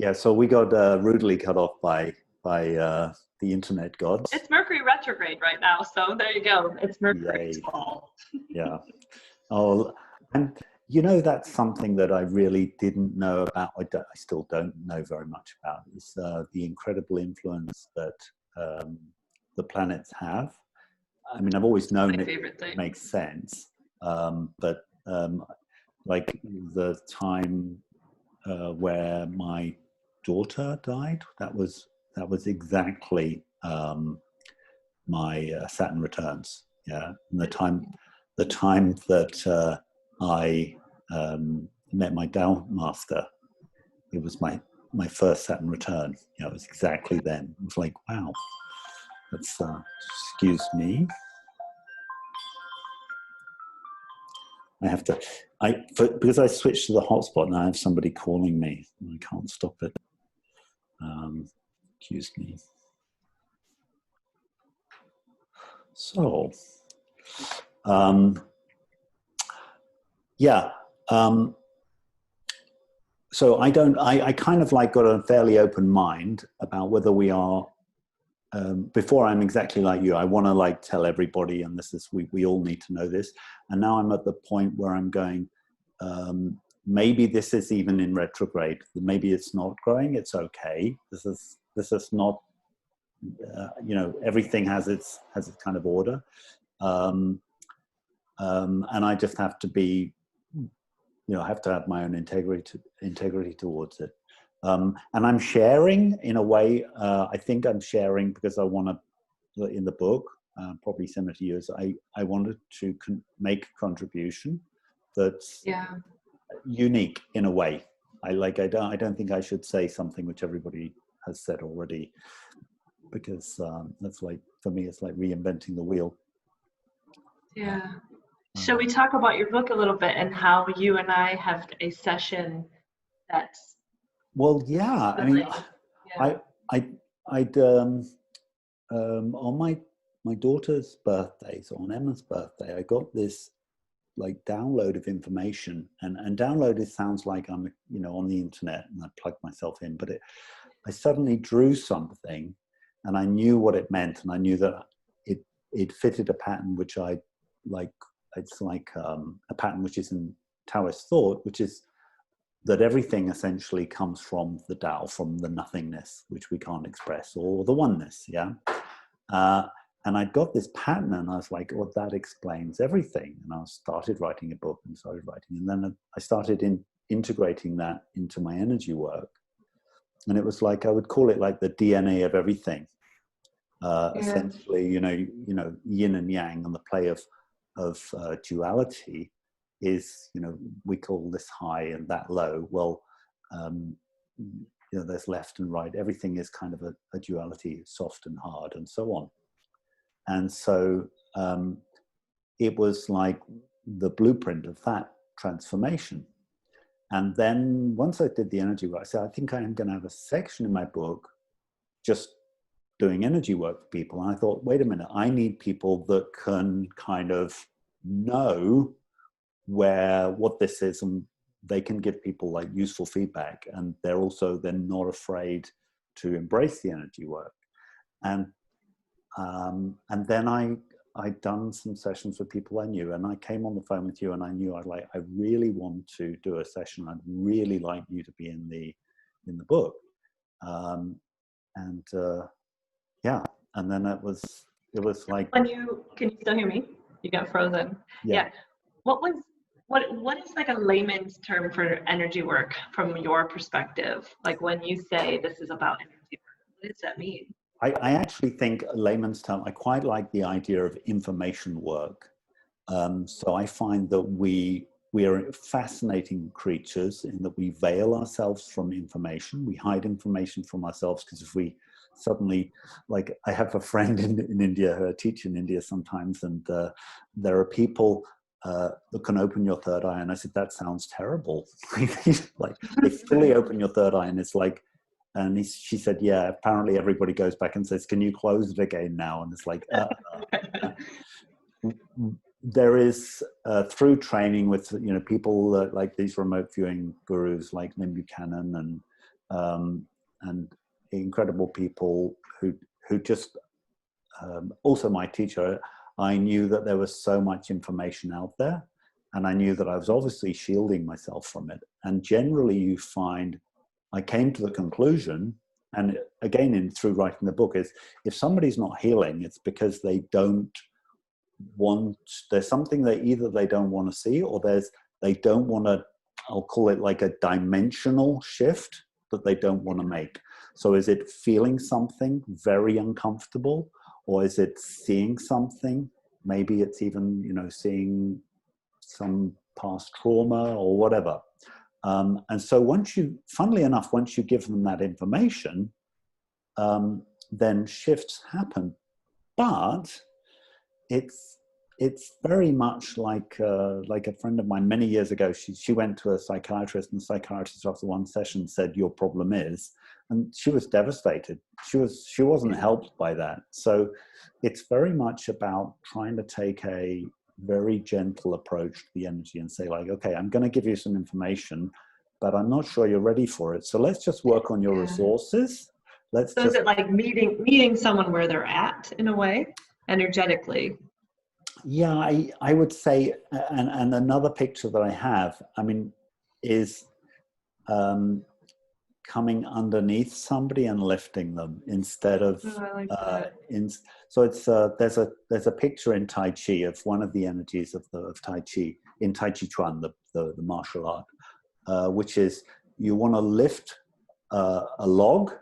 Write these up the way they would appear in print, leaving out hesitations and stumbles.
Yeah, so we got rudely cut off by the internet gods. It's Mercury retrograde right now, so there you go. It's Mercury's fault. Yeah. Oh, and you know, that's something that I really didn't know about. I still don't know very much about. Is the incredible influence that the planets have. I mean, I've always known it makes sense, but like the time where my daughter died, that was exactly my Saturn returns. Yeah, and the time that I met my Tao master, it was my first Saturn return. You know, it was exactly then. It was like, wow. That's excuse me. I have to. Because I switched to the hotspot and I have somebody calling me. I can't stop it. Excuse me. So, yeah. So I kind of like got a fairly open mind about whether we are, before I'm exactly like you, I want to like tell everybody, and this is, we all need to know this. And now I'm at the point where I'm going, maybe this is even in retrograde. Maybe it's not growing. It's okay. This is not, you know, everything has its kind of order. And I just have to be, you know, I have to have my own integrity towards it. And I'm sharing in a way, I think I'm sharing because I want to, in the book, probably similar to yours, I wanted to make a contribution that's unique in a way. I don't think I should say something which everybody has said already, because that's like, for me, it's like reinventing the wheel. Yeah. Shall we talk about your book a little bit and how you and I have a session that's... Well, yeah. I mean, I'd on my daughter's birthday, so on Emma's birthday, I got this like download of information, and download, it sounds like I'm, you know, on the internet and I plug myself in, but I suddenly drew something and I knew what it meant, and I knew that it fitted a pattern which I like. It's like a pattern which is in Taoist thought, which is that everything essentially comes from the Tao, from the nothingness, which we can't express, or the oneness, yeah? And I got this pattern and I was like, oh, that explains everything. And I started writing a book and then I started integrating that into my energy work. And it was like, I would call it like the DNA of everything. Essentially, you know, yin and yang, and the play of duality is, you know, we call this high and that low. Well, you know, there's left and right. Everything is kind of a duality, soft and hard, and so on. And so it was like the blueprint of that transformation. And then once I did the energy work, I said, I think I am going to have a section in my book just doing energy work for people. And I thought, wait a minute, I need people that can kind of know what this is, and they can give people like useful feedback, and they're also then not afraid to embrace the energy work. And then I'd done some sessions with people I knew, and I came on the phone with you, and I knew I really want to do a session. I'd really like you to be in the book. Yeah, and then it was like, can you still hear me? You got frozen. Yeah. What is like a layman's term for energy work from your perspective? Like when you say this is about energy work, what does that mean? I actually think a layman's term, I quite like the idea of information work. So I find that we are fascinating creatures in that we veil ourselves from information. We hide information from ourselves, because if we suddenly, like, I have a friend in India who I teach in India sometimes, and there are people that can open your third eye, and I said, that sounds terrible. Like, they fully open your third eye, and it's like, and she said, yeah, apparently everybody goes back and says, can you close it again now? And it's like, there is, through training with, you know, people like these remote viewing gurus like Lynn Buchanan and incredible people who just, also my teacher, I knew that there was so much information out there, and I knew that I was obviously shielding myself from it. And generally you find, I came to the conclusion, and again, through writing the book, is if somebody's not healing, it's because they don't want, there's something that either they don't want to see, or they don't want to, I'll call it like a dimensional shift that they don't want to make. So is it feeling something very uncomfortable, or is it seeing something? Maybe it's even, seeing some past trauma or whatever. And so funnily enough, once you give them that information, then shifts happen. But it's very much like a friend of mine many years ago. She went to a psychiatrist, and the psychiatrist after one session said, "Your problem is," and she was devastated. She wasn't helped by that. So it's very much about trying to take a very gentle approach to the energy and say, like, okay, I'm going to give you some information, but I'm not sure you're ready for it. So let's just work on your resources. So is it like meeting someone where they're at, in a way, energetically? Yeah, I would say, and another picture that I have, is coming underneath somebody and lifting them instead of, I like that. So it's there's a picture in Tai Chi of one of the energies of Tai Chi, in Tai Chi Chuan, the martial art, which is you want to lift a log,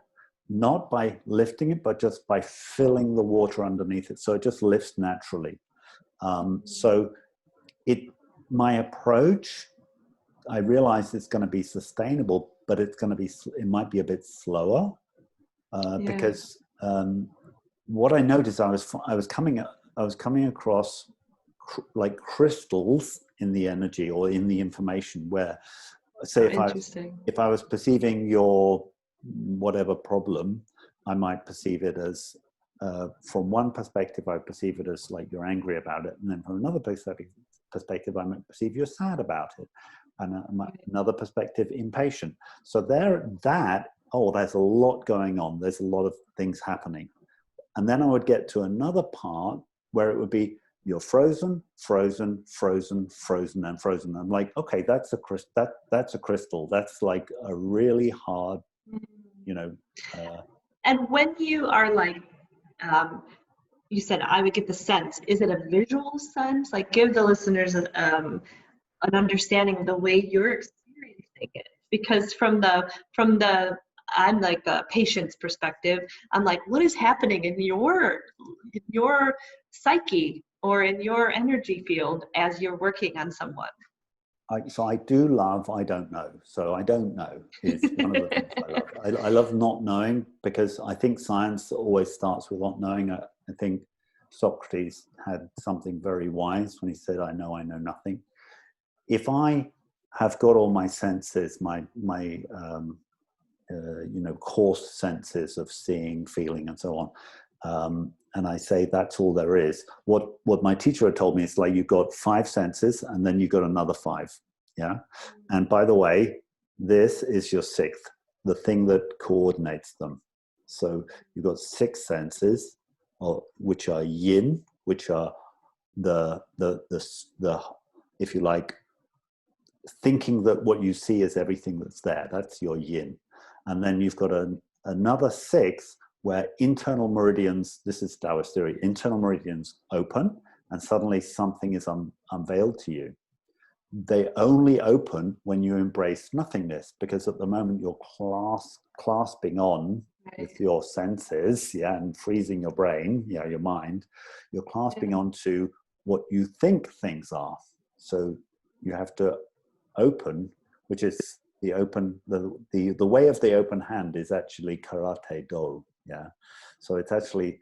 not by lifting it, but just by filling the water underneath it. So it just lifts naturally. So my approach, I realize it's going to be sustainable, but it might be a bit slower, because what I noticed, I was coming across like crystals in the energy or in the information, where, say, if I was perceiving your whatever problem, I might perceive it as, from one perspective, I perceive it as like you're angry about it, and then from another perspective, I might perceive you're sad about it, and another perspective, impatient. So there's a lot going on. There's a lot of things happening, and then I would get to another part where it would be you're frozen, frozen, frozen, frozen, and frozen. I'm like, okay, that's a crystal. That's like a really hard, And when you are like, you said, I would get the sense, is it a visual sense? Like, give the listeners an understanding of the way you're experiencing it. Because from the I'm like a patient's perspective, I'm like, what is happening in your psyche or in your energy field as you're working on someone? So I do love, I don't know. So I don't know is one of the things I love. I love not knowing, because I think science always starts with not knowing. I think Socrates had something very wise when he said, I know nothing. If I have got all my senses, my coarse senses of seeing, feeling, and so on, and I say that's all there is. What my teacher had told me is, like, you've got 5 senses, and then you've got another 5. Yeah. And by the way, this is your 6th, the thing that coordinates them. So you've got 6 senses, which are yin, which are the if you like, thinking that what you see is everything that's there. That's your yin. And then you've got another 6 where internal meridians, this is Taoist theory, internal meridians open, and suddenly something is unveiled to you. They only open when you embrace nothingness, because at the moment you're clasping on with your senses, and freezing your brain, your mind, you're clasping onto what you think things are. So you have to open, which is the open, the way of the open hand is actually karate do. Yeah. So it's actually,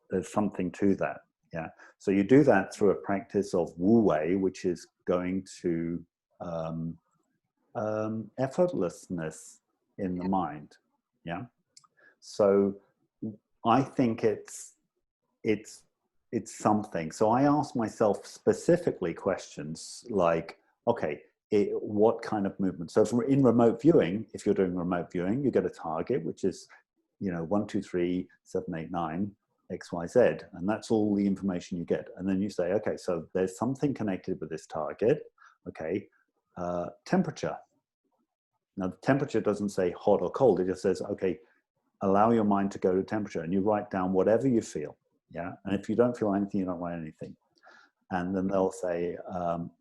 there's something to that. Yeah. So you do that through a practice of Wu Wei, which is going to effortlessness in the mind. Yeah. So I think it's something. So I ask myself specifically questions like, okay, what kind of movement. So in remote viewing, if you're doing remote viewing, you get a target, which is, 1, 2, 3, 7, 8, 9, X, Y, Z. And that's all the information you get. And then you say, okay, so there's something connected with this target. Okay, temperature. Now, the temperature doesn't say hot or cold. It just says, okay, allow your mind to go to temperature, and you write down whatever you feel. Yeah. And if you don't feel anything, you don't write anything. And then they'll say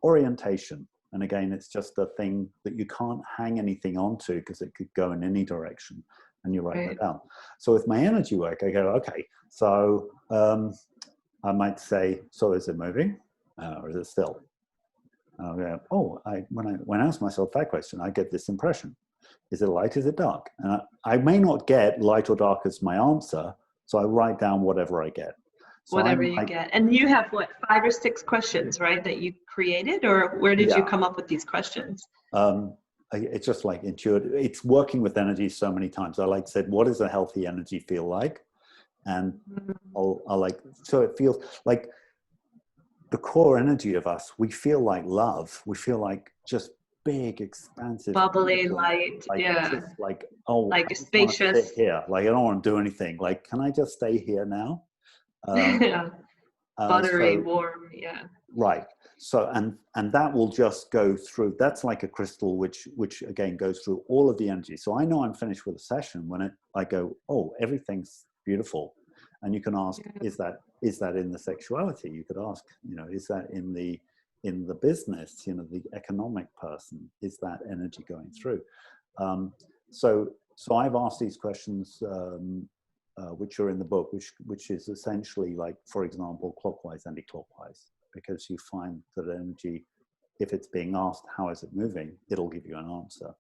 orientation. And again, it's just a thing that you can't hang anything onto because it could go in any direction, and you write that down. So with my energy work, I go, okay, so I might say, so is it moving or is it still? And I'll go, oh, when I ask myself that question, I get this impression. Is it light? Is it dark? And I may not get light or dark as my answer, so I write down whatever I get. So whatever you get. And you have what, 5 or 6 questions, right, that you created, or where did you come up with these questions? It's just like intuitive. It's working with energy so many times. I like said, what does a healthy energy feel like? And I'll like, so it feels like the core energy of us, we feel like love. We feel like just big, expansive, bubbly, light, like, yeah, like, oh, like I just spacious. want to sit here. Like, I don't want to do anything. Like, can I just stay here now? Yeah. Buttery, warm, yeah. Right. So, and that will just go through. That's like a crystal, which again goes through all of the energy. So I know I'm finished with a session when I go, oh, everything's beautiful. And you can ask, is that in the sexuality? You could ask, is that in the business, the economic person, is that energy going through? So I've asked these questions, which are in the book, which is essentially like, for example, clockwise, anti-clockwise, because you find that energy, if it's being asked, how is it moving, it'll give you an answer.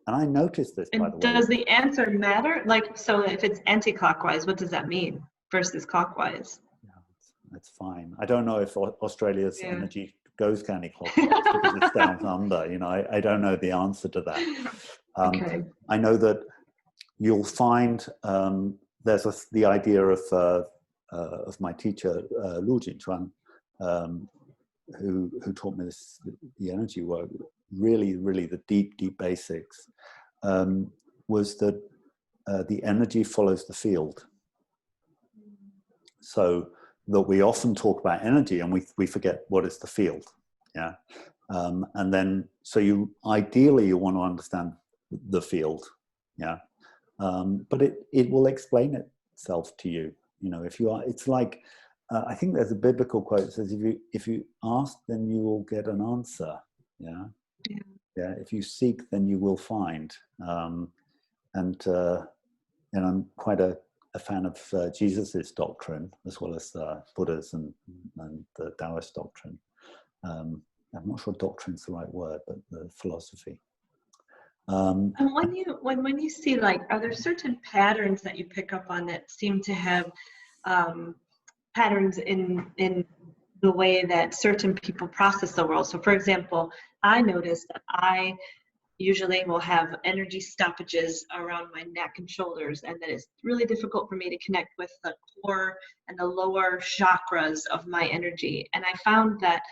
And I noticed this, by the way. Does the answer matter? Like, so if it's anti-clockwise, what does that mean versus clockwise? Yeah, that's fine. I don't know if Australia's energy goes anti-clockwise because it's down under. I don't know the answer to that. Okay. I know that you'll find there's the idea of my teacher, Lu Jingchuan, who taught me the energy work, really the deep basics, was that the energy follows the field. So that we often talk about energy and we forget what is the field. Yeah. And then, so ideally you want to understand the field. Yeah. But it will explain itself to you. If you are, it's like, I think there's a biblical quote that says, if you ask, then you will get an answer. Yeah. Yeah. If you seek, then you will find. And I'm quite a fan of Jesus's doctrine, as well as Buddha's and the Taoist doctrine. I'm not sure doctrine's the right word, but the philosophy. And when you see, like, are there certain patterns that you pick up on that seem to have patterns in the way that certain people process the world? So, for example, I noticed that I usually will have energy stoppages around my neck and shoulders, and that it's really difficult for me to connect with the core and the lower chakras of my energy. And I found that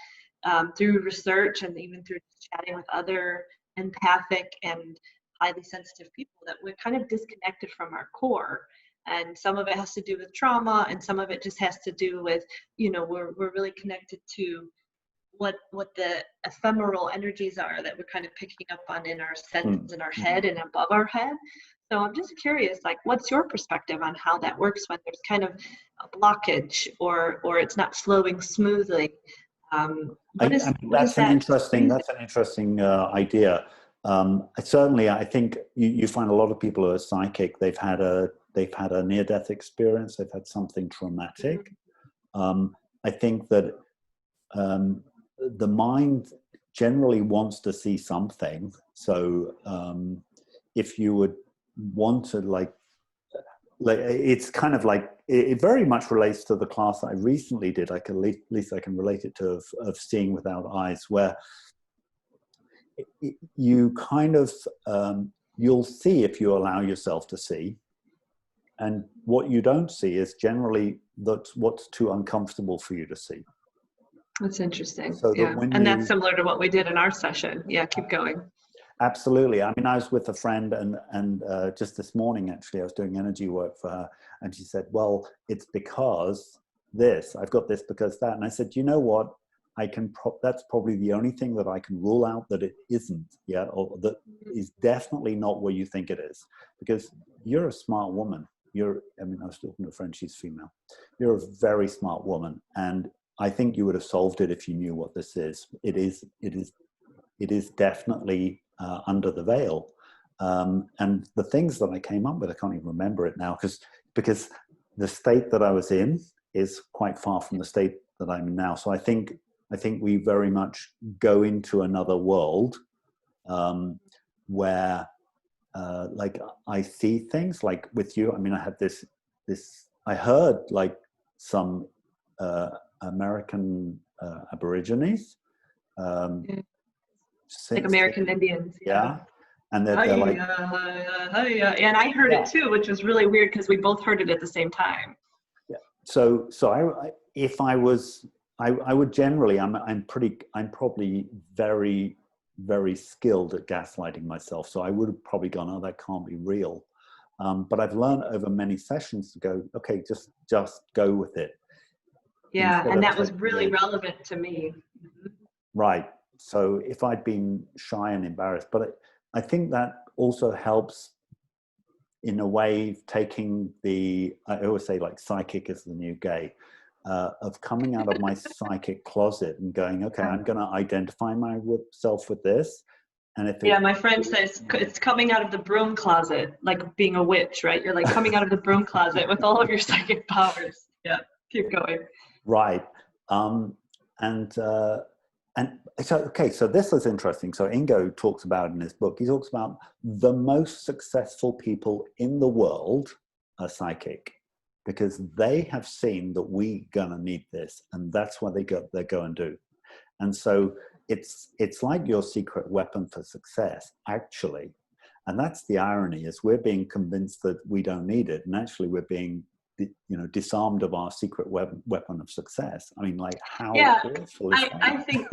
through research and even through chatting with other empathic and highly sensitive people, that we're kind of disconnected from our core. And some of it has to do with trauma, and some of it just has to do with, we're really connected to what the ephemeral energies are that we're kind of picking up on in our senses in our head and above our head. So I'm just curious, like, what's your perspective on how that works when there's kind of a blockage or it's not flowing smoothly? That's an interesting idea. Certainly, I think you find a lot of people who are psychic. They've had a near-death experience. They've had something traumatic. I think that the mind generally wants to see something. So if you would want to, like it's kind of like, it very much relates to the class I recently did. At least I can relate it to of seeing without eyes, where you kind of you'll see if you allow yourself to see, and what you don't see is generally that's what's too uncomfortable for you to see. That's interesting. So that Yeah. when And that's you, similar to what we did in our session. Yeah, keep going. absolutely. I mean, I was with a friend and just this morning, actually, I was doing energy work for her, and she said, well, it's because this, I've got this because that. And I said, you know what? That's probably the only thing that I can rule out that it isn't, yeah, or that is definitely not what you think it is, because you're a smart woman. I mean, I was talking to a friend, she's female. You're a very smart woman. And I think you would have solved it if you knew what this is. It is definitely under the veil. And the things that I came up with, I can't even remember it now, because the state that I was in is quite far from the state that I'm in now. So I think we very much go into another world where, like, I see things like with you. I mean, I had this. I heard like some American Aborigines. Like American Indians. Yeah. And they're like, and I heard it too, which was really weird because we both heard it at the same time. Yeah. So if I was, I would generally, I'm probably very, very skilled at gaslighting myself. So I would have probably gone, oh, that can't be real. But I've learned over many sessions to go, okay, just go with it. Yeah, and that was really relevant to me. Right. So if I'd been shy and embarrassed, but I think that also helps in a way taking I always say like psychic is the new gay, of coming out of my psychic closet and going, okay, I'm going to identify myself with this. And if my friend says it's coming out of the broom closet, like being a witch, right? You're like coming out of the broom closet with all of your psychic powers. Yeah, keep going. Right. And so, okay, so this is interesting. So Ingo talks about in his book, he talks about the most successful people in the world are psychic, because they have seen that we're gonna need this, and that's what they go and do. And so it's like your secret weapon for success, actually. And that's the irony, is we're being convinced that we don't need it, and actually we're being, disarmed of our secret weapon of success. I mean, like, how awful is that? I think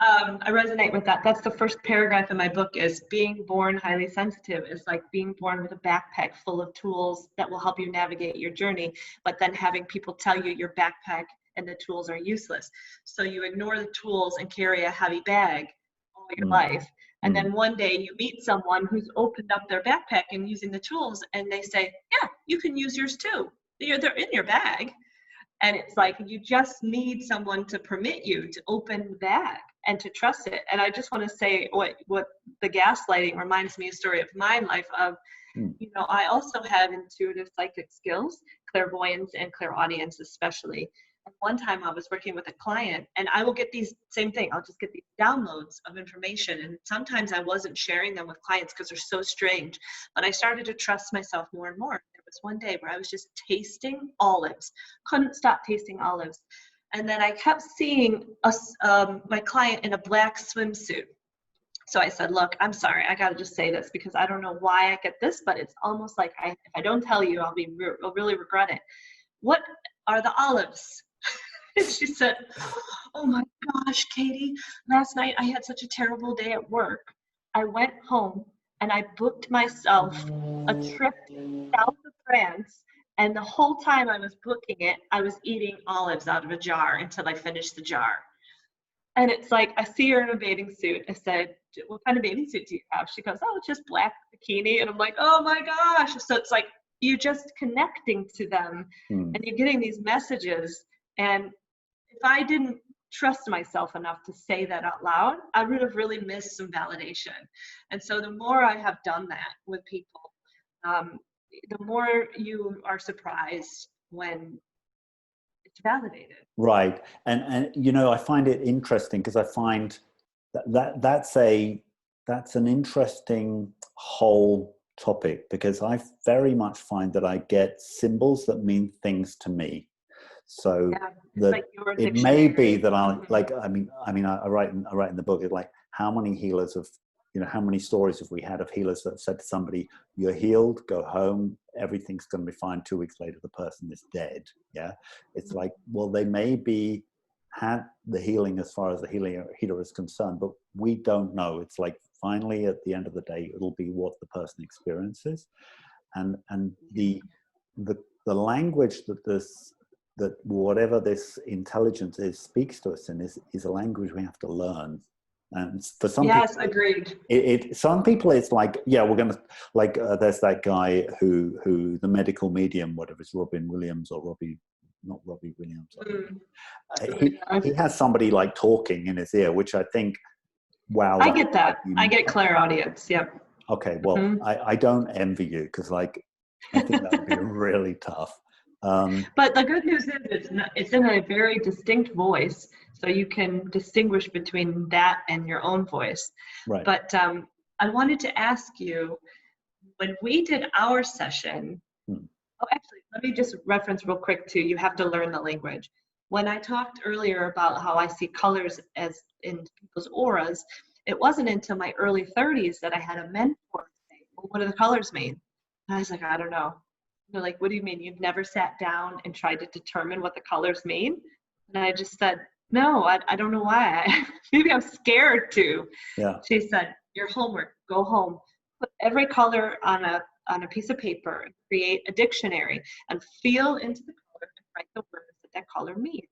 I resonate with that. That's the first paragraph in my book, is being born highly sensitive is like being born with a backpack full of tools that will help you navigate your journey, but then having people tell you your backpack and the tools are useless. So you ignore the tools and carry a heavy bag all your life. And then one day you meet someone who's opened up their backpack and using the tools, and they say, yeah, you can use yours too. They're in your bag. And it's like, you just need someone to permit you to open the bag and to trust it. And I just want to say what the gaslighting reminds me a story of my life of, I also have intuitive psychic skills, clairvoyance and clairaudience especially. And one time I was working with a client, and I will get these same thing. I'll just get these downloads of information. And sometimes I wasn't sharing them with clients because they're so strange, but I started to trust myself more and more. There was one day where I was just tasting olives, couldn't stop tasting olives. And then I kept seeing my client in a black swimsuit. So I said, look, I'm sorry, I got to just say this because I don't know why I get this, but it's almost like if I don't tell you, I'll really regret it. What are the olives? And she said, oh my gosh, Katie, last night I had such a terrible day at work. I went home and I booked myself a trip south of France. And the whole time I was booking it, I was eating olives out of a jar until I finished the jar. And it's like, I see her in a bathing suit. I said, what kind of bathing suit do you have? She goes, oh, just black bikini. And I'm like, oh my gosh. So it's like, you're just connecting to them and you're getting these messages. And if I didn't trust myself enough to say that out loud, I would have really missed some validation. And so the more I have done that with people, the more you are surprised when it's validated. Right. And I find it interesting because I find that's an interesting whole topic, because I very much find that I get symbols that mean things to me. So that like it may be that I write in the book, it's like, how many healers have, how many stories have we had of healers that have said to somebody, you're healed, go home, everything's going to be fine. 2 weeks later, the person is dead. Yeah. It's like, well, they may be had the healing as far as the healer is concerned, but we don't know. It's like finally at the end of the day, it'll be what the person experiences, and the language that whatever this intelligence is speaks to us in is a language we have to learn. And for some yes, people, agreed. Some people it's like, yeah, we're gonna like. There's that guy who the medical medium, whatever it's Robin Williams or not Robbie Williams. He has somebody like talking in his ear, which I think, wow. I get that. I get clairaudience. Yep. Okay, well, I don't envy you because like I think that would be really tough. But the good news is it's in a very distinct voice, so you can distinguish between that and your own voice. Right. But I wanted to ask you, when we did our session, actually, let me just reference real quick to you have to learn the language. When I talked earlier about how I see colors as in people's auras, it wasn't until my early 30s that I had a mentor say, well, what do the colors mean? And I was like, I don't know. They're like, what do you mean? You've never sat down and tried to determine what the colors mean? And I just said, no, I don't know why. Maybe I'm scared to. Yeah. She said, your homework, go home, put every color on a piece of paper and create a dictionary and feel into the color and write the words that color means.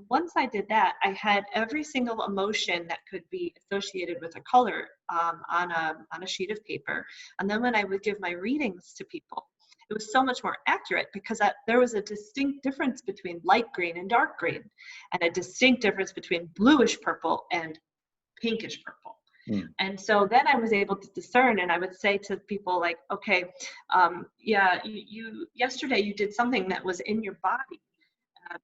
Once I did that, I had every single emotion that could be associated with a color on a sheet of paper. And then when I would give my readings to people, it was so much more accurate because there was a distinct difference between light green and dark green, and a distinct difference between bluish purple and pinkish purple. And so then I was able to discern, and I would say to people like, okay, yeah, you yesterday you did something that was in your body,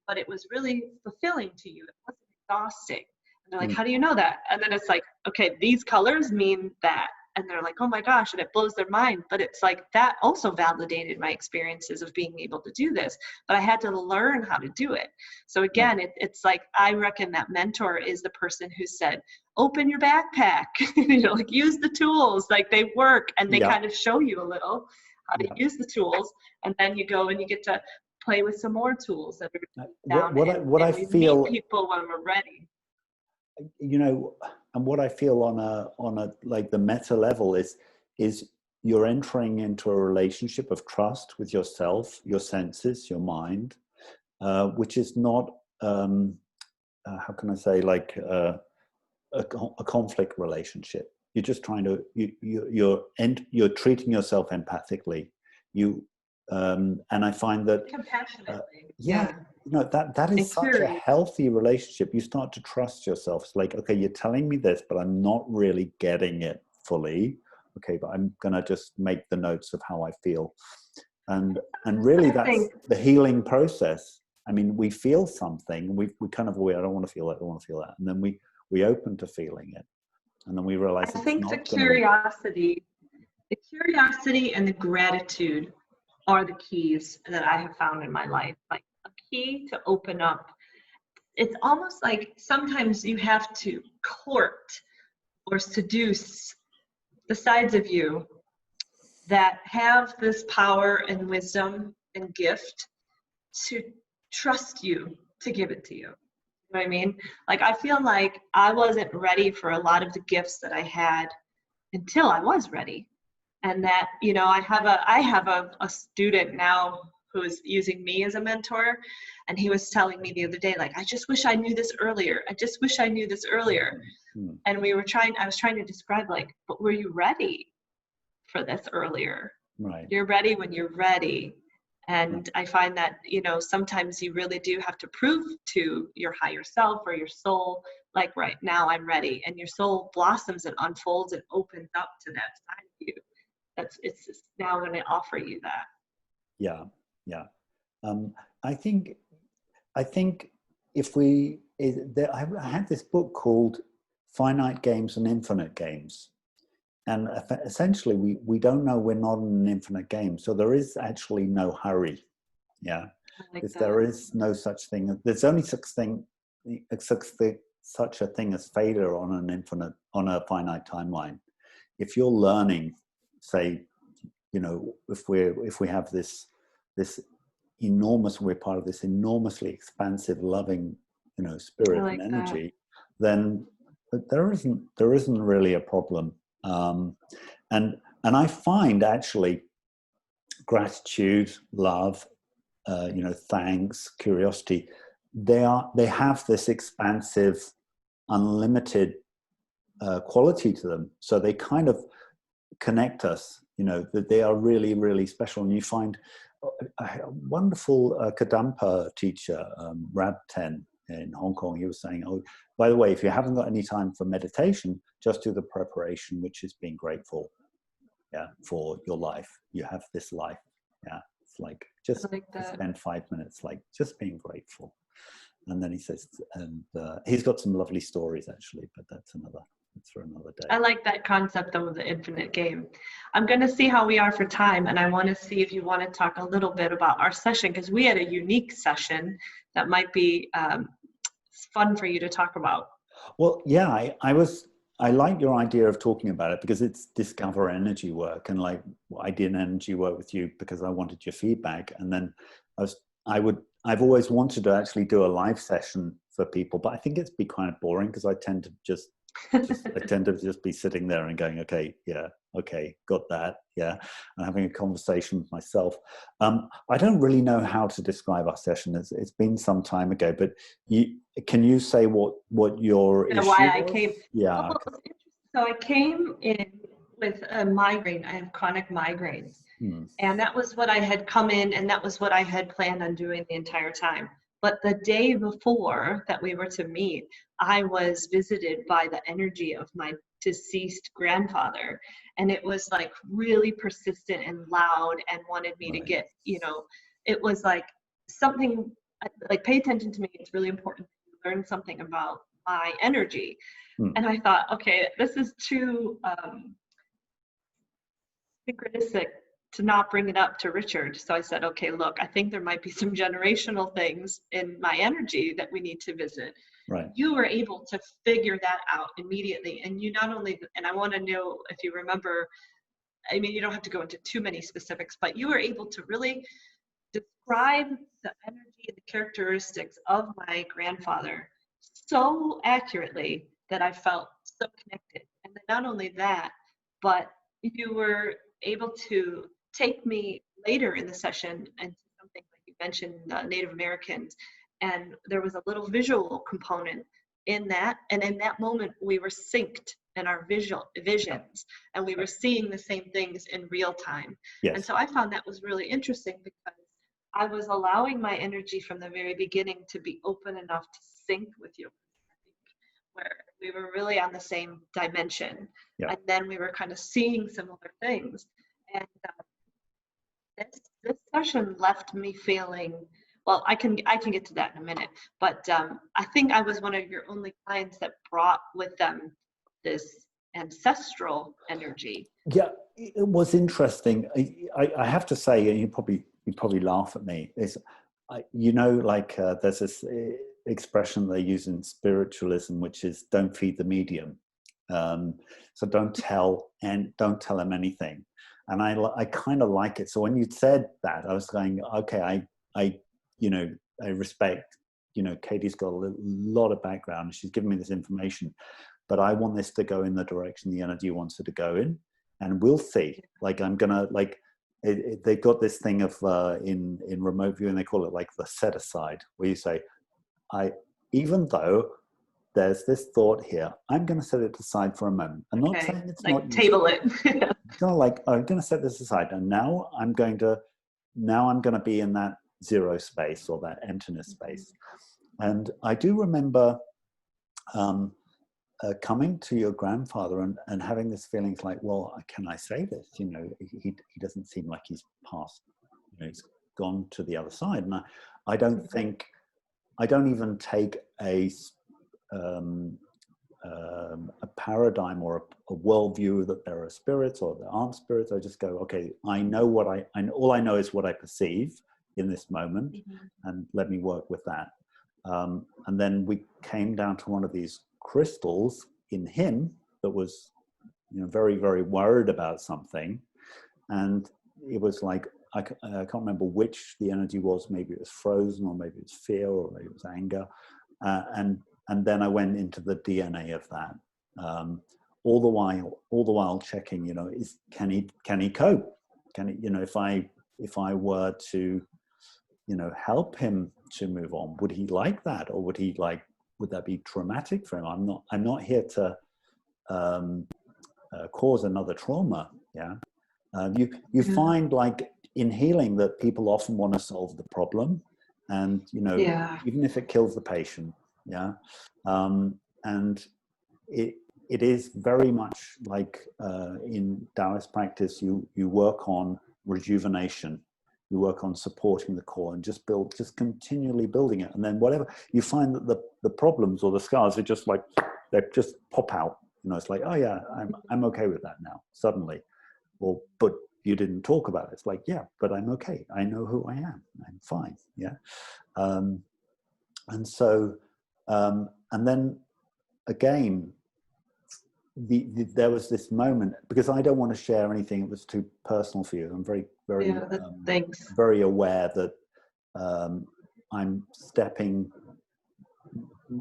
but it was really fulfilling to you. It wasn't exhausting. And they're like, how do you know that? And then it's like, okay, these colors mean that. And they're like, oh my gosh, and it blows their mind. But it's like that also validated my experiences of being able to do this. But I had to learn how to do it. So again, it's like, I reckon that mentor is the person who said, open your backpack, like use the tools, like they work, and they kind of show you a little how to use the tools. And then you go and you get to play with some more tools that are down. What I feel, meet people when we're ready. And what I feel on a like the meta level is you're entering into a relationship of trust with yourself, your senses, your mind, which is not how can I say, like a conflict relationship. You're just trying to you're treating yourself empathically. And I find that compassionately. That is such a healthy relationship. You start to trust yourself. It's like, okay, you're telling me this, but I'm not really getting it fully. Okay, but I'm gonna just make the notes of how I feel, and really that's the healing process. I mean, we feel something, we kind of, I don't want to feel that, I don't want to feel that, and then we open to feeling it, and then we realize I think the curiosity and the gratitude are the keys that I have found in my life. Like a key to open up. It's almost like sometimes you have to court or seduce the sides of you that have this power and wisdom and gift to trust you to give it to you. You know what I mean? Like, I feel like I wasn't ready for a lot of the gifts that I had until I was ready. And that, I have a student now who's using me as a mentor. And he was telling me the other day, like, I just wish I knew this earlier. I just wish I knew this earlier. And I was trying to describe, like, but were you ready for this earlier? Right. You're ready when you're ready. And I find that, sometimes you really do have to prove to your higher self or your soul, like, right now I'm ready. And your soul blossoms and unfolds and opens up to that side of you. It's just now going to offer you that. Yeah. I think if I had this book called Finite Games and Infinite Games, and essentially we don't know we're not in an infinite game, so there is actually no hurry. If there is no such thing, there's only such a thing as failure on a finite timeline. If you're learning, say, if we have this enormous, we're part of this enormously expansive, loving spirit like and energy, then there isn't really a problem. And I find actually gratitude, love, thanks, curiosity, they have this expansive, unlimited quality to them. So they kind of connect us, that they are really, really special. And you find a wonderful Kadampa teacher, Rab Ten in Hong Kong, he was saying, oh, by the way, if you haven't got any time for meditation, just do the preparation, which is being grateful, for your life. You have this life. It's like just spend 5 minutes, like just being grateful. And then he says, and he's got some lovely stories actually, but that's for another day. I like that concept of the infinite game. I'm going to see how we are for time, and I want to see if you want to talk a little bit about our session, because we had a unique session that might be fun for you to talk about. Well, yeah, I like your idea of talking about it because it's discover energy work, and like I did energy work with you because I wanted your feedback, and then I've always wanted to actually do a live session for people, but I think it's be kind of boring because I tend to just be sitting there and going, okay, got that, and having a conversation with myself. I don't really know how to describe our session. It's been some time ago, but can you say what your issue why I was? came? Yeah. So I came in with a migraine. I have chronic migraines. And that was what I had come in, and that was what I had planned on doing the entire time. But the day before that we were to meet, I was visited by the energy of my deceased grandfather. And it was like really persistent and loud and wanted me to get, it was like something like, pay attention to me. It's really important to learn something about my energy. And I thought, okay, this is too synchronistic to not bring it up to Richard. So I said, okay, look, I think there might be some generational things in my energy that we need to visit. Right. You were able to figure that out immediately. And you not only, and I want to know if you remember, I mean, you don't have to go into too many specifics, but you were able to really describe the energy and the characteristics of my grandfather so accurately that I felt so connected. And then not only that, but you were able to take me later in the session and something like you mentioned, Native Americans, and there was a little visual component in that. And in that moment, we were synced in our visions, and we were seeing the same things in real time. Yes. And so I found that was really interesting because I was allowing my energy from the very beginning to be open enough to sync with you, where we were really on the same dimension. And then we were kind of seeing similar things. And this session left me feeling, well, I can get to that in a minute, but I think I was one of your only clients that brought with them this ancestral energy. Yeah, it was interesting. I have to say, and you probably laugh at me, is there's this expression they use in spiritualism, which is don't feed the medium. So don't tell them anything. And I kind of like it. So when you said that, I was going, okay, I respect, Katie's got a lot of background. She's given me this information, but I want this to go in the direction the energy wants it to go in. And we'll see. Like, I'm going to, they've got this thing of, in remote viewing, they call it like the set aside, where you say, even though there's this thought here, I'm going to set it aside for a moment. I'm not saying it's like not table it. I'm going to set this aside, and now I'm going to be in that zero space or that emptiness space. And I do remember coming to your grandfather and having this feeling like, well, can I say this? He doesn't seem like he's passed. He's gone to the other side, and I don't even take a paradigm or a worldview that there are spirits or there aren't spirits. I just go, okay, I know all I know is what I perceive in this moment, and let me work with that. And then we came down to one of these crystals in him that was, very, very worried about something. And it was like, I can't remember which the energy was. Maybe it was frozen, or maybe it was fear, or maybe it was anger. and then I went into the DNA of that. All the while checking, you know, can he cope? Can he, you know, if I were to, you know, help him to move on, would he like that, or would that be traumatic for him? I'm not here to cause another trauma. Yeah. You find, like, in healing, that people often want to solve the problem, and, you know, even if it kills the patient. Yeah. And it is very much like in Taoist practice, you work on rejuvenation, you work on supporting the core, and just continually building it. And then whatever you find, that the problems or the scars are just like, they just pop out. You know, it's like, oh yeah, I'm okay with that now suddenly. Well, but you didn't talk about it. It's like, yeah, but I'm okay. I know who I am. I'm fine. Yeah. And so, and then again, there was this moment, because I don't want to share anything that was too personal for you. I'm very thanks. Very aware that I'm stepping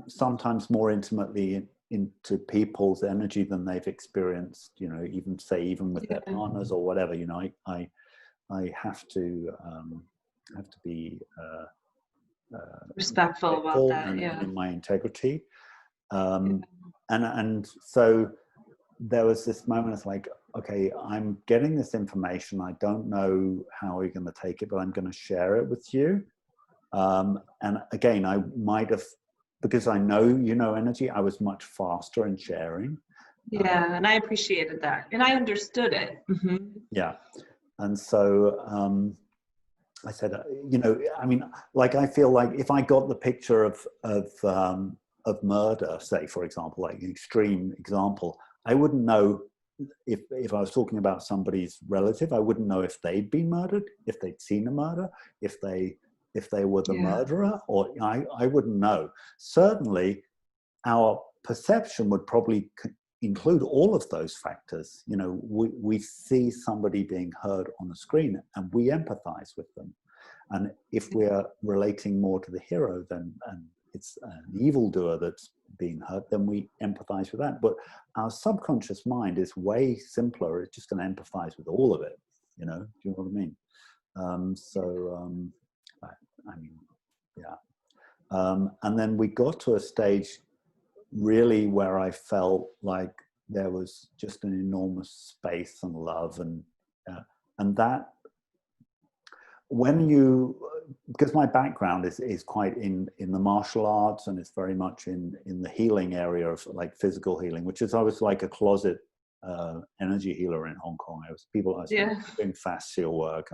sometimes more intimately into people's energy than they've experienced, you know, even with their partners or whatever. You know, I have to be respectful about that, and in my integrity. And so there was this moment, it's like, okay, I'm getting this information. I don't know how you're going to take it, but I'm going to share it with you. And again, I might have, because I know, you know, energy, I was much faster in sharing. And I appreciated that. And I understood it. Mm-hmm. Yeah. And so I said, you know, I mean, like, I feel like if I got the picture of murder, say, for example, like an extreme example, I wouldn't know if I was talking about somebody's relative, I wouldn't know if they'd been murdered, if they'd seen a murder, if they were the murderer, or I wouldn't know. Certainly, our perception would probably include all of those factors. You know, we see somebody being hurt on the screen, and we empathize with them. And if we're relating more to the hero, and it's an evildoer that's being hurt, then we empathize with that. But our subconscious mind is way simpler. It's just going to empathize with all of it. You know, do you know what I mean? I mean, yeah. And then we got to a stage really where I felt like there was just an enormous space and love, and that, when you, because my background is quite in the martial arts, and it's very much in the healing area of, like, physical healing, which is, I was like a closet energy healer in Hong Kong. I was doing fascial work.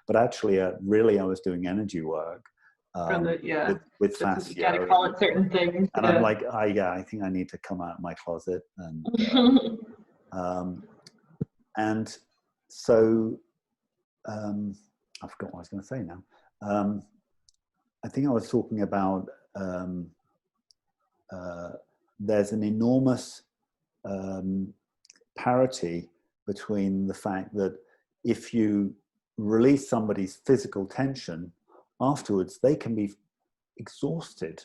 But actually, really, I was doing energy work with fascia. You gotta call it certain things. And I'm like, I think I need to come out of my closet, and and so I forgot what I was going to say now. I think I was talking about there's an enormous parity between the fact that if you release somebody's physical tension, afterwards they can be exhausted,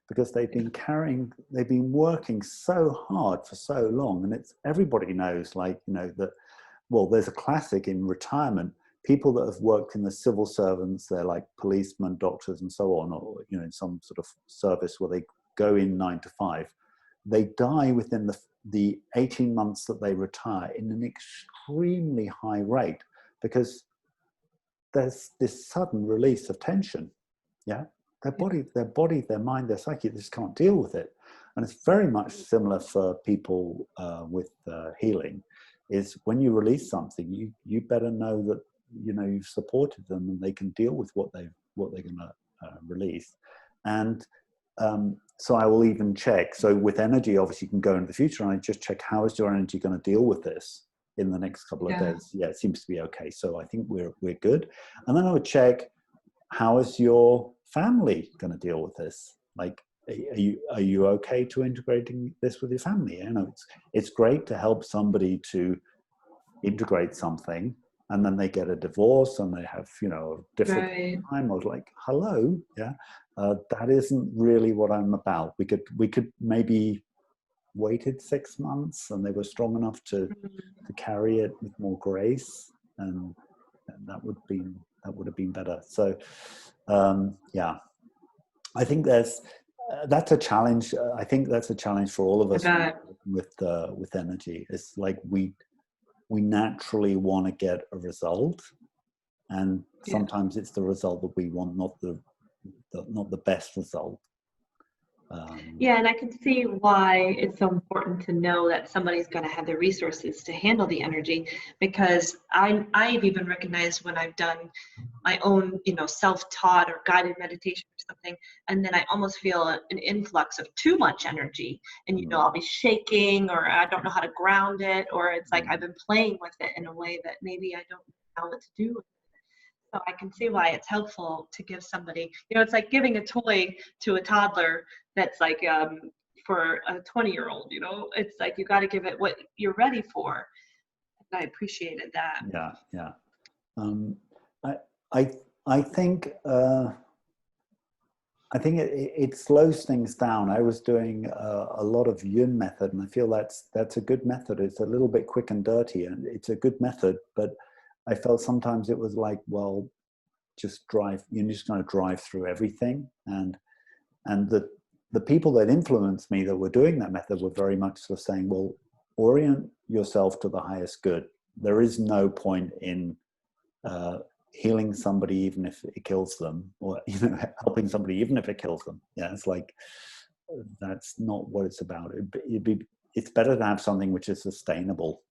because they've been working so hard for so long. And everybody knows, like, you know, that, well, there's a classic in retirement. People that have worked in the civil servants, they're like policemen, doctors, and so on, or, you know, in some sort of service where they go in 9 to 5, they die within the 18 months that they retire in an extremely high rate, because there's this sudden release of tension. Yeah, their body, their mind, their psyche just can't deal with it. And it's very much similar for people with healing. Is when you release something, you better know that, you know, you've supported them and they can deal with what they're going to release. And so I will even check. So with energy, obviously, you can go into the future, and I just check, how is your energy going to deal with this in the next couple of days? Yeah, it seems to be okay. So I think we're good. And then I would check, how is your family going to deal with this? Like, are you okay to integrating this with your family? You know, it's great to help somebody to integrate something, and then they get a divorce and they have, you know, a difficult Right. time. I was like, hello, yeah, that isn't really what I'm about. We could maybe waited 6 months and they were strong enough to carry it with more grace, and that would have been better. So yeah, I think that's a challenge. I think that's a challenge for all of us with energy. It's like we naturally want to get a result, and sometimes it's the result that we want, not the best result. Yeah, and I can see why it's so important to know that somebody's going to have the resources to handle the energy, because I've even recognized when I've done my own, you know, self-taught or guided meditation or something, and then I almost feel an influx of too much energy, and you know, I'll be shaking, or I don't know how to ground it, or it's like I've been playing with it in a way that maybe I don't know what to do. So I can see why it's helpful to give somebody, you know, it's like giving a toy to a toddler that's like for a 20-year-old, you know, it's like you got to give it what you're ready for. And I appreciated that. Yeah. I think it slows things down. I was doing a lot of Yun method, and I feel that's a good method. It's a little bit quick and dirty, and it's a good method, but I felt sometimes it was like, well, you're just going to drive through everything. And the people that influenced me that were doing that method were very much sort of saying, well, orient yourself to the highest good. There is no point in healing somebody even if it kills them, or, you know, helping somebody even if it kills them. Yeah, it's like, that's not what it's about. It's better to have something which is sustainable.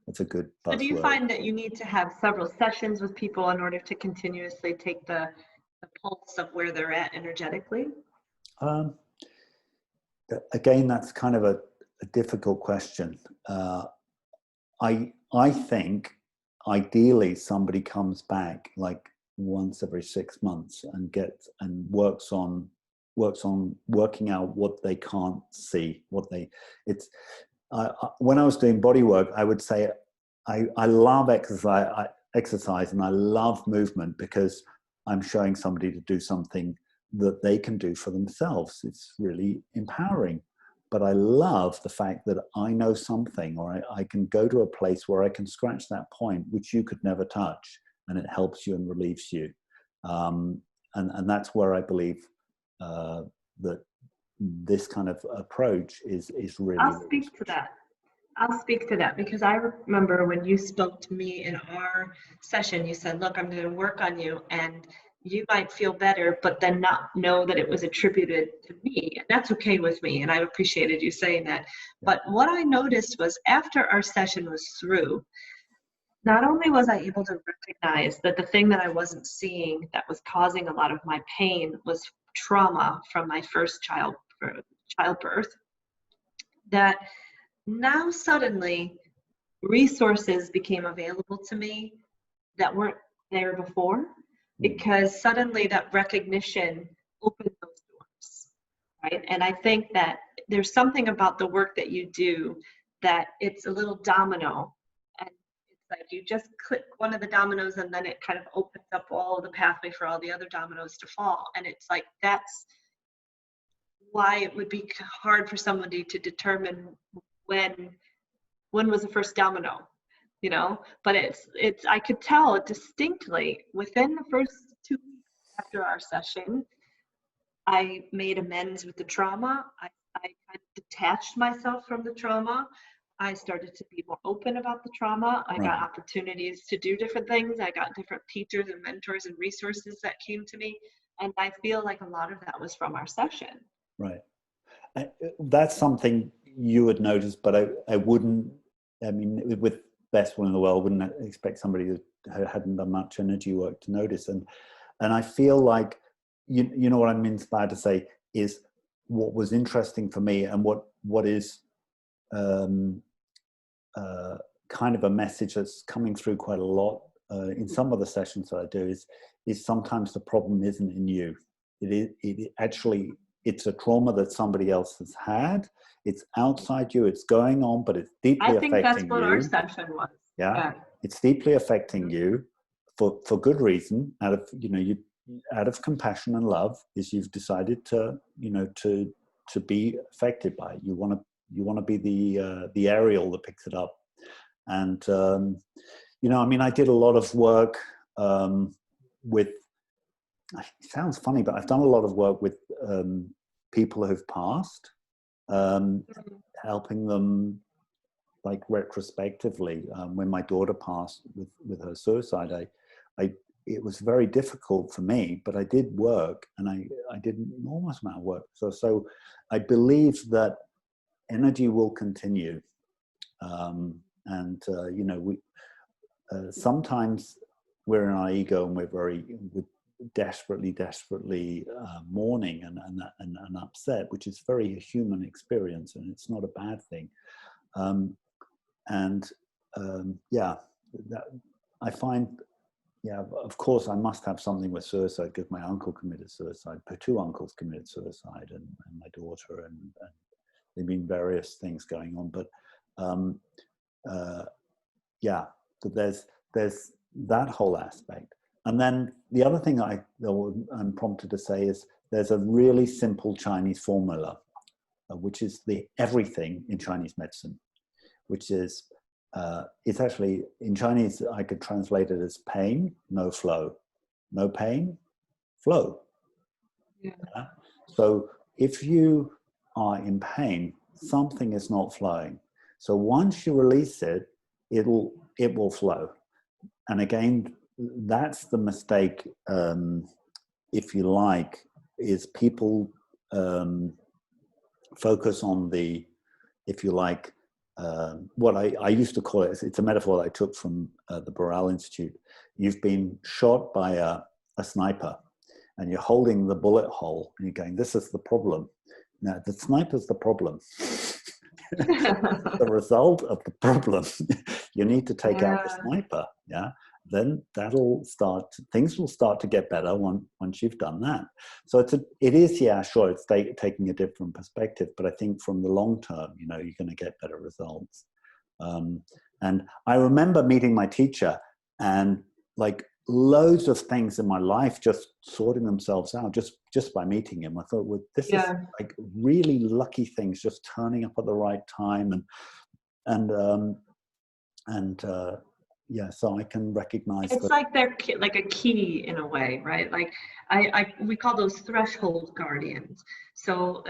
That's a good buzzword. So do you find that you need to have several sessions with people in order to continuously take the pulse of where they're at energetically? Again, that's kind of a difficult question. I think ideally somebody comes back like once every 6 months and works on working out what they can't see, when I was doing body work, I would say I love exercise and I love movement, because I'm showing somebody to do something that they can do for themselves. It's really empowering. But I love the fact that I know something, or I can go to a place where I can scratch that point which you could never touch, and it helps you and relieves you. And that's where I believe that this kind of approach is really. I'll speak to that because I remember when you spoke to me in our session, you said, look, I'm going to work on you, and you might feel better, but then not know that it was attributed to me. And that's okay with me. And I appreciated you saying that. But what I noticed was after our session was through, not only was I able to recognize that the thing that I wasn't seeing that was causing a lot of my pain was trauma from my first childbirth, that now suddenly resources became available to me that weren't there before, because suddenly that recognition opened those doors, right? And I think that there's something about the work that you do that it's a little domino, and it's like you just click one of the dominoes and then it kind of opens up all the pathway for all the other dominoes to fall. And it's like, that's why it would be hard for somebody to determine when was the first domino, you know, but it's I could tell distinctly within the first 2 weeks after our session, I made amends with the trauma. I kind of detached myself from the trauma. I started to be more open about the trauma. I got opportunities to do different things. I got different teachers and mentors and resources that came to me. And I feel like a lot of that was from our session. Right. That's something you would notice, but I wouldn't, I mean, with best will in the world, wouldn't expect somebody who hadn't done much energy work to notice. And I feel like, you know what I'm inspired to say is what was interesting for me, and what is kind of a message that's coming through quite a lot in some of the sessions that I do is sometimes the problem isn't in you. It actually, it's a trauma that somebody else has had. It's outside you. It's going on, but it's deeply affecting you. I think that's what our session was. Yeah. it's deeply affecting you for good reason, out of, out of compassion and love, is you've decided to, to be affected by it. You want to be the aerial that picks it up. And, I did a lot of work with, it sounds funny, but I've done a lot of work with people who've passed, helping them, like, retrospectively. When my daughter passed with her suicide, it was very difficult for me, but I did work, and I did an enormous amount of work. So I believe that energy will continue. Sometimes we're in our ego and we're desperately mourning and upset, which is very human experience, and it's not a bad thing. I find, of course, I must have something with suicide, because my uncle committed suicide. 2 uncles committed suicide, and my daughter, and there've been various things going on. But so there's that whole aspect. And then the other thing I'm prompted to say is, there's a really simple Chinese formula, which is the everything in Chinese medicine, which is, it's actually, in Chinese, I could translate it as pain, no flow. No pain, flow. Yeah. So if you are in pain, something is not flowing. So once you release it, it will flow. And again, that's the mistake, if you like, is people focus on the, if you like, what I used to call it, it's a metaphor that I took from the Boral Institute. You've been shot by a sniper, and you're holding the bullet hole, and you're going, this is the problem. Now, the sniper's the problem. The result of the problem. You need to take out the sniper, then things will start to get better once you've done that. So it is, sure, it's taking a different perspective, but I think from the long term, you're going to get better results. And I remember meeting my teacher, and like loads of things in my life just sorting themselves out just by meeting him. I thought, well, this is like really lucky things just turning up at the right time, so I can recognize it's that. Like they're like a key in a way, right? Like we call those threshold guardians. So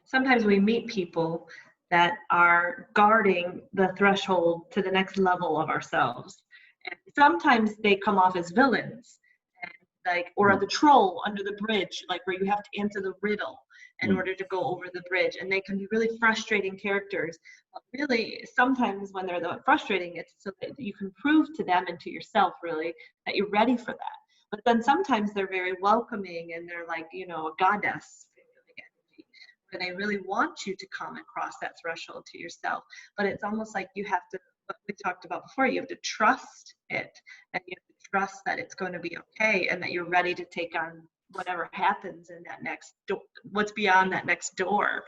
sometimes we meet people that are guarding the threshold to the next level of ourselves. And sometimes they come off as villains, or the troll under the bridge, like where you have to answer the riddle in order to go over the bridge, and they can be really frustrating characters. But really, sometimes when they're frustrating, it's so that you can prove to them and to yourself, really, that you're ready for that. But then sometimes they're very welcoming, and they're like, a goddess, where they really want you to come across that threshold to yourself. But it's almost like you have to, what we talked about before, you have to trust it, and you have to trust that it's going to be okay, and that you're ready to take on whatever happens in that next door, what's beyond that next door.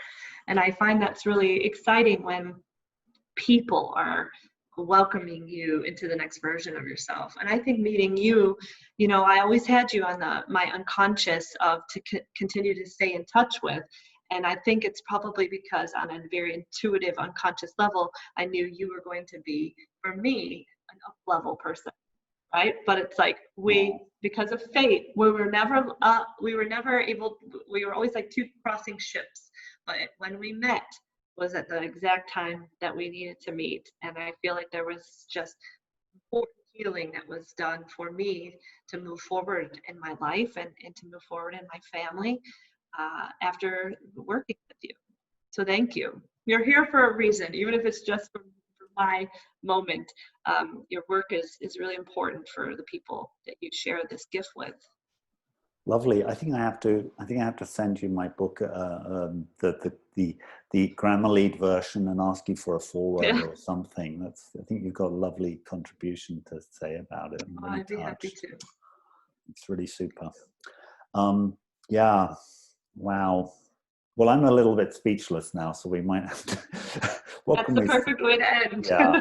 And I find that's really exciting when people are welcoming you into the next version of yourself. And I think meeting you, I always had you on my unconscious to continue to stay in touch with. And I think it's probably because on a very intuitive, unconscious level, I knew you were going to be, for me, an up-level person. Right? But it's like because of fate, we were always like 2 crossing ships. But when we met was at the exact time that we needed to meet. And I feel like there was just important healing that was done for me to move forward in my life and to move forward in my family after working with you. So thank you. You're here for a reason, even if it's just for my moment. Your work is really important for the people that you share this gift with. Lovely. I think I have to send you my book, the grammar lead version, and ask you for a foreword or something. I think you've got a lovely contribution to say about it. I'm really I'd be happy to. It's really super. Wow. Well, I'm a little bit speechless now, so we might have to. That's the perfect way to end. Yeah.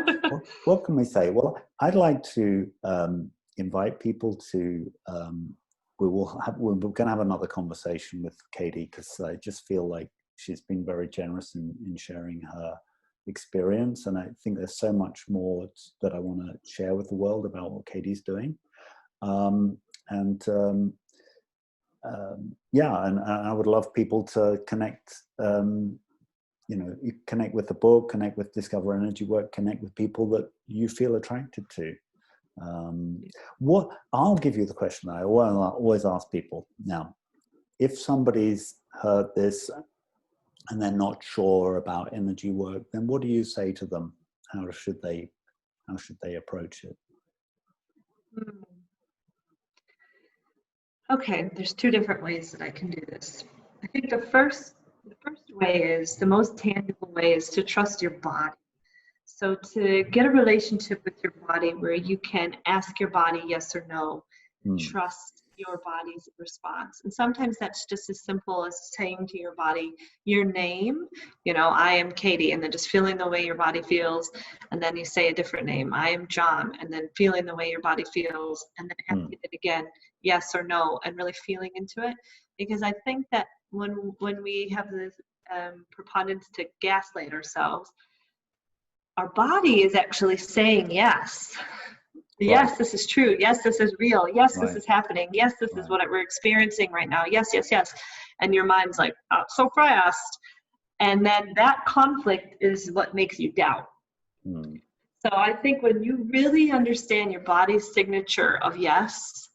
What can we say? Well, I'd like to invite people to. We're going to have another conversation with Katie, because I just feel like she's been very generous in sharing her experience, and I think there's so much more that I want to share with the world about what Katie's doing. Yeah, and I would love people to connect. Connect with the book, connect with Discover Energy Work, connect with people that you feel attracted to. What I'll give you the question I always ask people. Now, if somebody's heard this and they're not sure about energy work, then what do you say to them? How should they approach it? Okay, there's two different ways that I can do this. I think the first way is, the most tangible way, is to trust your body. So to get a relationship with your body where you can ask your body yes or no, trust your body's response. And sometimes that's just as simple as saying to your body your name, I am Katie, and then just feeling the way your body feels. And then you say a different name, I am John, and then feeling the way your body feels, and then asking it again, yes or no, and really feeling into it. Because I think that when we have this preponderance to gaslight ourselves, our body is actually saying yes. Yes, this is true. Yes, this is real. Yes, this is happening. Yes, this is what we're experiencing right now. Yes, yes, yes. And your mind's like, not so fast. And then that conflict is what makes you doubt. So I think when you really understand your body's signature of yes,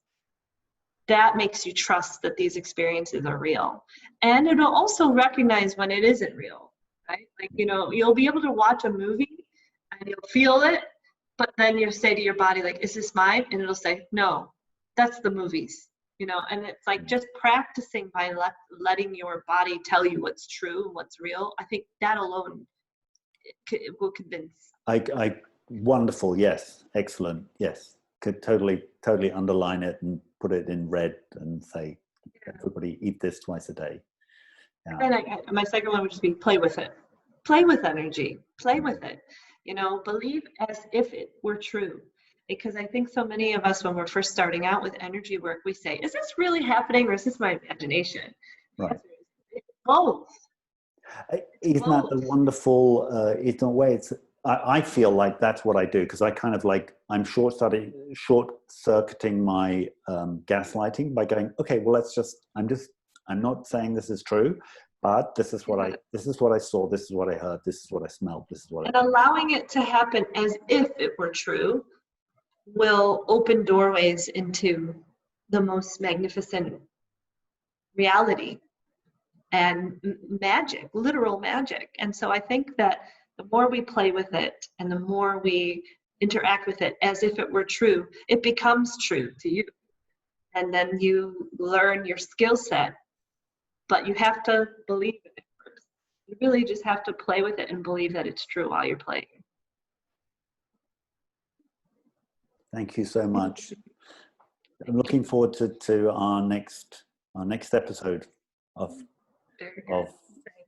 that makes you trust that these experiences are real. And it'll also recognize when it isn't real, right? Like, you'll be able to watch a movie and you'll feel it, but then you say to your body, like, is this mine? And it'll say, no, that's the movie's, and it's like just practicing by letting your body tell you what's true, what's real. I think that alone will convince. Wonderful. Yes. Excellent. Yes. Could totally underline it and put it in red and say, everybody eat this twice a day. Yeah. And my second one would just be play with it. Play with energy. Play with it. Believe as if it were true. Because I think so many of us, when we're first starting out with energy work, we say, is this really happening or is this my imagination? Right. It's both. Isn't that the wonderful, in a way, I feel like that's what I do, because I kind of I'm short-circuiting my gaslighting by going, okay, well, I'm not saying this is true, but this is what I saw, this is what I heard, this is what I smelled, this is what allowing it to happen as if it were true will open doorways into the most magnificent reality and magic, literal magic. And so I think that the more we play with it and the more we interact with it as if it were true, it becomes true to you. And then you learn your skill set, but you have to believe in it first. You really just have to play with it and believe that it's true while you're playing. Thank you so much. I'm looking forward to our next episode of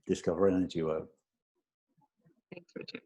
Discover Energy Work. Thanks, Richard.